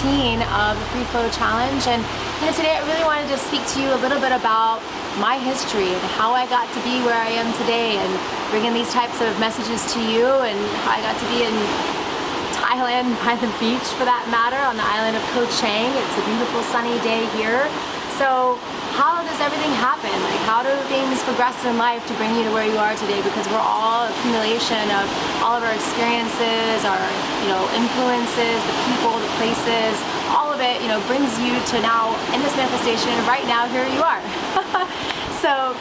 15 of the Free Flow Challenge, and today I really wanted to speak to you a little bit about my history and how I got to be where I am today, and bringing these types of messages to you, and how I got to be in Thailand by the beach, for that matter, on the island of Koh Chang. It's a beautiful sunny day here. So how does everything happen? Like, how do things progress in life to bring you to where you are today? Because we're all accumulation of all of our experiences, our influences, the people, the places, all of it brings you to now in this manifestation. Right now, here you are. So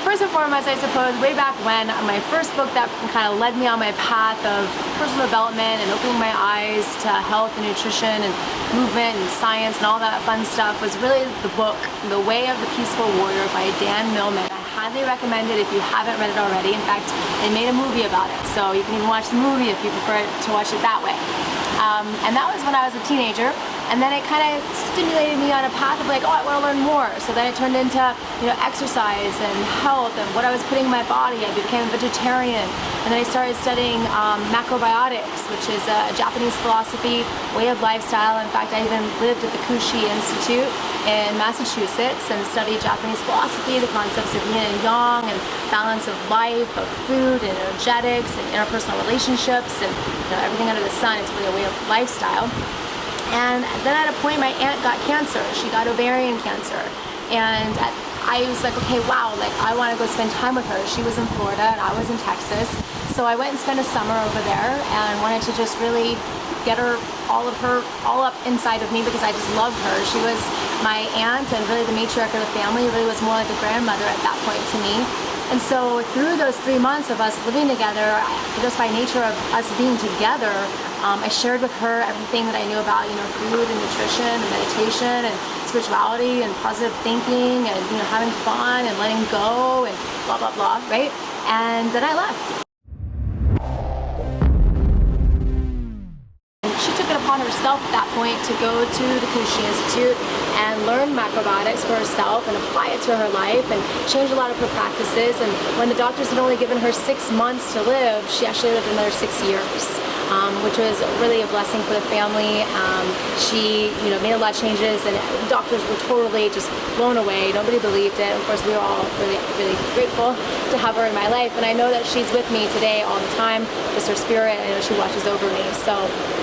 first and foremost, I suppose, way back when, my first book that kind of led me on my path of personal development and opening my eyes to health and nutrition and movement and science and all that fun stuff was really the book, The Way of the Peaceful Warrior by Dan Millman. I highly recommend it if you haven't read it already. In fact, they made a movie about it, so you can even watch the movie if you prefer to watch it that way. And that was when I was a teenager. And then it kind of stimulated me on a path of like, oh, I want to learn more. So then it turned into, exercise and health and what I was putting in my body. I became a vegetarian. And then I started studying macrobiotics, which is a Japanese philosophy, way of lifestyle. In fact, I even lived at the Kushi Institute in Massachusetts and studied Japanese philosophy, the concepts of yin and yang and balance of life, of food and energetics and interpersonal relationships and everything under the sun. It's really a way of lifestyle. And then at a point, my aunt got cancer. She got ovarian cancer. And I was like, okay, wow, like I want to go spend time with her. She was in Florida and I was in Texas. So I went and spent a summer over there and wanted to just really get her all up inside of me, because I just loved her. She was my aunt and really the matriarch of the family, really was more like a grandmother at that point to me. And so through those 3 months of us living together, just by nature of us being together, I shared with her everything that I knew about, food and nutrition and meditation and spirituality and positive thinking and, having fun and letting go and blah, blah, blah, right? And then I left. She took it upon herself at that point to go to the Kushi Institute and learn macrobiotics for herself and apply it to her life and change a lot of her practices. And when the doctors had only given her 6 months to live, she actually lived another 6 years. Which was really a blessing for the family. She, made a lot of changes, and doctors were totally just blown away. Nobody believed it. Of course, we were all really, really grateful to have her in my life, and I know that she's with me today all the time. Just her spirit. I know she watches over me. So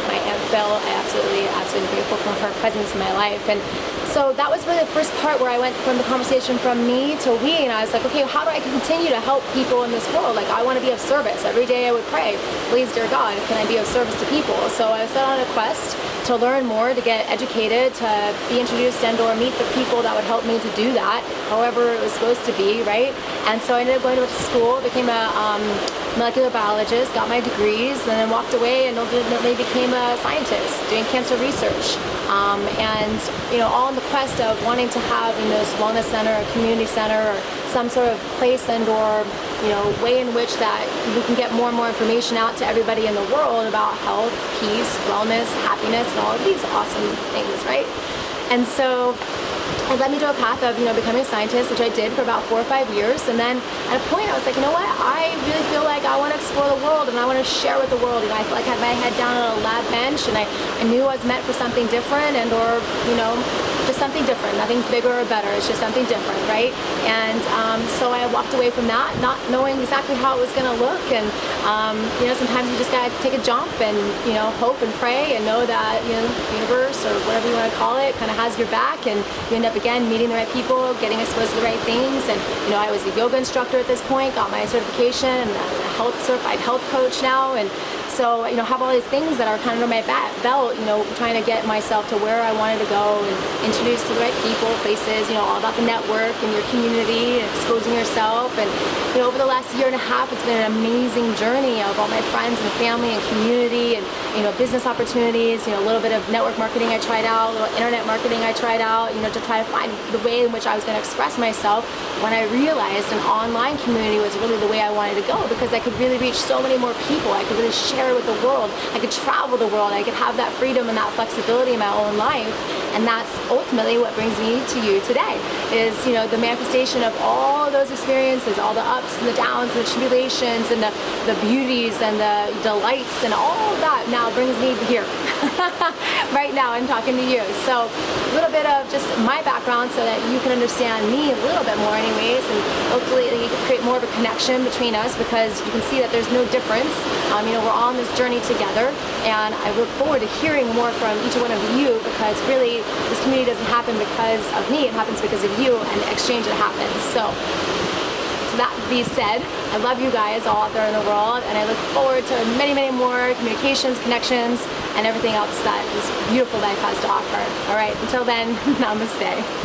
my Aunt Phil, absolutely grateful for her presence in my life. And so that was really the first part where I went from the conversation from me to we, and I was like, okay, how do I continue to help people in this world? Like, I want to be of service. Every day I would pray, please, dear God, can I be of service to people? So I set on a quest to learn more, to get educated, to be introduced and or meet the people that would help me to do that, however it was supposed to be, right? And so I ended up going to school, became a molecular biologist, got my degrees, and then walked away and ultimately became a scientist doing cancer research. And all in the quest of wanting to have this wellness center, a community center, or some sort of place and or way in which that we can get more and more information out to everybody in the world about health, peace, wellness, happiness, and all of these awesome things, right? And so it led me to a path of becoming a scientist, which I did for about 4 or 5 years. And then at a point I was like, what, I really feel like I want to explore the world and I want to share with the world. I feel like I had my head down on a lab bench, and I knew I was meant for something different and or just something different. Nothing's bigger or better, it's just something different, right? And so I walked away from that not knowing exactly how it was going to look. And sometimes you just gotta take a jump and hope and pray and know that the universe, or whatever you want to call it, kind of has your back, and you end up again meeting the right people, getting exposed to the right things. And I was a yoga instructor at this point, got my certification, and I'm a certified health coach now. And so have all these things that are kind of under my belt, trying to get myself to where I wanted to go and introduce to the right people, places, all about the network and your community and exposing yourself. And over the last year and a half, it's been an amazing journey of all my friends and family and community and business opportunities, a little bit of network marketing I tried out, a little internet marketing I tried out, to try to find the way in which I was going to express myself, when I realized an online community was really the way I wanted to go, because I could really reach so many more people. I could really share with the world. I could travel the world. I could have that freedom and that flexibility in my own life. And that's ultimately what brings me to you today, is the manifestation of all those experiences, all the ups and the downs and the tribulations and the beauties and the delights and all of that now brings me here. right now I'm talking to you. So a little bit of just my background so that you can understand me a little bit more anyways, and hopefully you can create more of a connection between us, because you can see that there's no difference. We're all on this journey together, and I look forward to hearing more from each one of you, because really this community doesn't happen because of me, it happens because of you and the exchange that happens. So that being said, I love you guys all out there in the world, and I look forward to many, many more communications, connections, and everything else that this beautiful life has to offer. All right, until then, namaste.